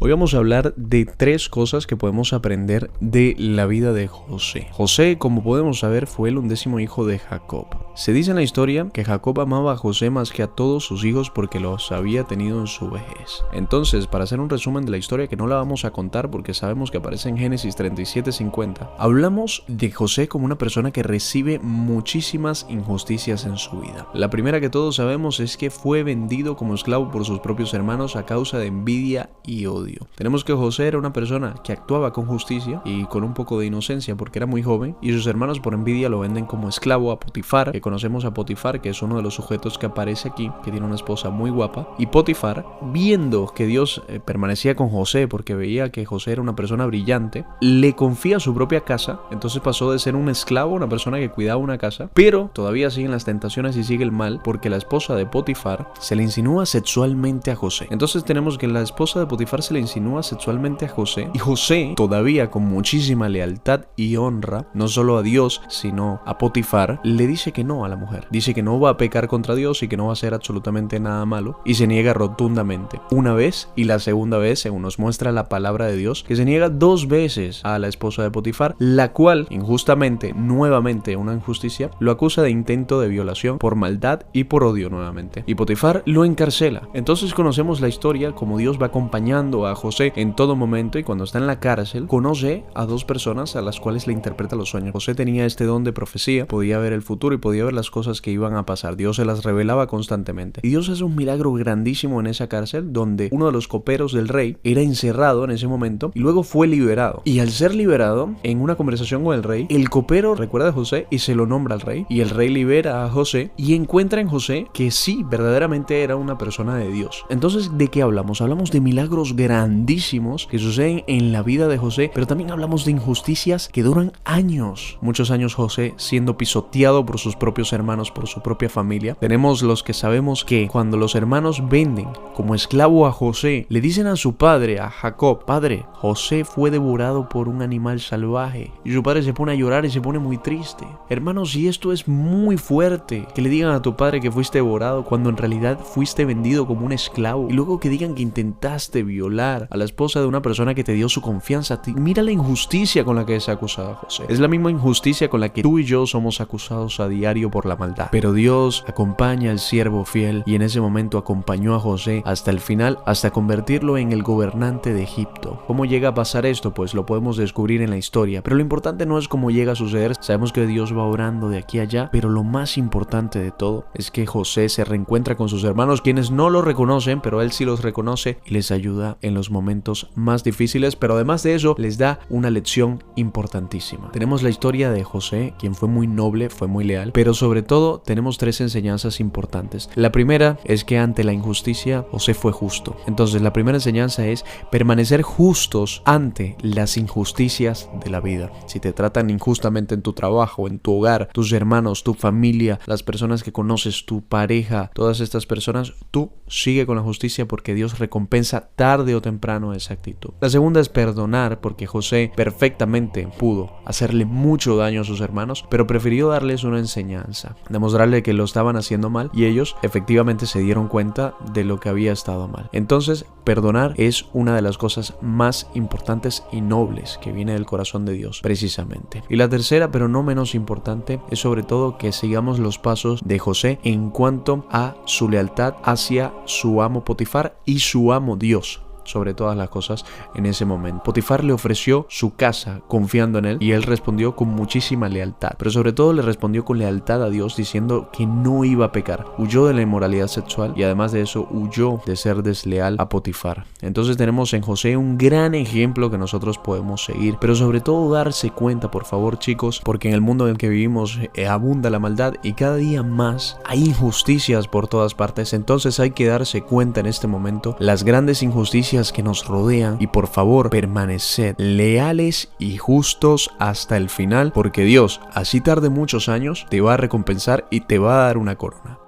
Hoy vamos a hablar de 3 cosas que podemos aprender de la vida de José. José, como podemos saber, fue el 11º hijo de Jacob. Se dice en la historia que Jacob amaba a José más que a todos sus hijos porque los había tenido en su vejez. Entonces, para hacer un resumen de la historia que no la vamos a contar porque sabemos que aparece en Génesis 37:50, hablamos de José como una persona que recibe muchísimas injusticias en su vida. La primera que todos sabemos es que fue vendido como esclavo por sus propios hermanos a causa de envidia y odio. Tenemos que José era una persona que actuaba con justicia y con un poco de inocencia porque era muy joven, y sus hermanos por envidia lo venden como esclavo a Potifar, que conocemos a Potifar, que es uno de los sujetos que aparece aquí, que tiene una esposa muy guapa. Y Potifar, viendo que Dios permanecía con José porque veía que José era una persona brillante, le confía su propia casa. Entonces pasó de ser un esclavo, una persona que cuidaba una casa, pero todavía siguen las tentaciones y sigue el mal porque la esposa de Potifar se le insinúa sexualmente a José. Entonces tenemos que la esposa de Potifar se le insinúa sexualmente a José, y José, todavía con muchísima lealtad y honra, no solo a Dios sino a Potifar, le dice que no a la mujer. Dice que no va a pecar contra Dios y que no va a hacer absolutamente nada malo, y se niega rotundamente. Una vez, y la segunda vez, según nos muestra la palabra de Dios, que se niega 2 veces a la esposa de Potifar, la cual, injustamente, nuevamente una injusticia, lo acusa de intento de violación por maldad y por odio nuevamente. Y Potifar lo encarcela. Entonces conocemos la historia como Dios va acompañando a José en todo momento, y cuando está en la cárcel conoce a 2 personas a las cuales le interpreta los sueños. José tenía este don de profecía, podía ver el futuro y podía ver las cosas que iban a pasar. Dios se las revelaba constantemente. Y Dios hace un milagro grandísimo en esa cárcel, donde uno de los coperos del rey era encerrado en ese momento y luego fue liberado. Y al ser liberado, en una conversación con el rey, el copero recuerda a José y se lo nombra al rey. Y el rey libera a José y encuentra en José que sí, verdaderamente era una persona de Dios. Entonces, ¿de qué hablamos? Hablamos de milagros grandísimos que suceden en la vida de José, pero también hablamos de injusticias que duran años. Muchos años José siendo pisoteado por sus propios hermanos, por su propia familia. Tenemos los que sabemos que cuando los hermanos venden como esclavo a José, le dicen a su padre, a Jacob: padre, José fue devorado por un animal salvaje. Y su padre se pone a llorar y se pone muy triste. Hermanos, y esto es muy fuerte, que le digan a tu padre que fuiste devorado cuando en realidad fuiste vendido como un esclavo, y luego que digan que intentaste violar a la esposa de una persona que te dio su confianza. Mira la injusticia con la que es acusado José. Es la misma injusticia con la que tú y yo somos acusados a diario por la maldad. Pero Dios acompaña al siervo fiel, y en ese momento acompañó a José hasta el final, hasta convertirlo en el gobernante de Egipto. ¿Cómo llega a pasar esto? Pues lo podemos descubrir en la historia. Pero lo importante no es cómo llega a suceder. Sabemos que Dios va orando de aquí a allá, pero lo más importante de todo es que José se reencuentra con sus hermanos, quienes no lo reconocen, pero él sí los reconoce y les ayuda en los momentos más difíciles. Pero además de eso, les da una lección importantísima. Tenemos la historia de José, quien fue muy noble, fue muy leal, pero sobre todo tenemos 3 enseñanzas importantes. La primera es que ante la injusticia, José fue justo. Entonces, la primera enseñanza es permanecer justos ante las injusticias de la vida. Si te tratan injustamente en tu trabajo, en tu hogar, tus hermanos, tu familia, las personas que conoces, tu pareja, todas estas personas, tú sigue con la justicia porque Dios recompensa tarde o temprano esa actitud. La segunda es perdonar, porque José perfectamente pudo hacerle mucho daño a sus hermanos, pero prefirió darles una enseñanza, demostrarle que lo estaban haciendo mal, y ellos efectivamente se dieron cuenta de lo que había estado mal. Entonces, perdonar es una de las cosas más importantes y nobles que viene del corazón de Dios, precisamente. Y la tercera, pero no menos importante, es sobre todo que sigamos los pasos de José en cuanto a su lealtad hacia su amo Potifar y su amo Dios, sobre todas las cosas en ese momento. Potifar le ofreció su casa confiando en él, y él respondió con muchísima lealtad, pero sobre todo le respondió con lealtad a Dios, diciendo que no iba a pecar. Huyó de la inmoralidad sexual y además de eso huyó de ser desleal a Potifar. Entonces tenemos en José un gran ejemplo que nosotros podemos seguir, pero sobre todo darse cuenta, por favor, chicos, porque en el mundo en el que vivimos abunda la maldad y cada día más hay injusticias por todas partes. Entonces hay que darse cuenta en este momento las grandes injusticias que nos rodean, y por favor permaneced leales y justos hasta el final, porque Dios, así tarde muchos años, te va a recompensar y te va a dar una corona.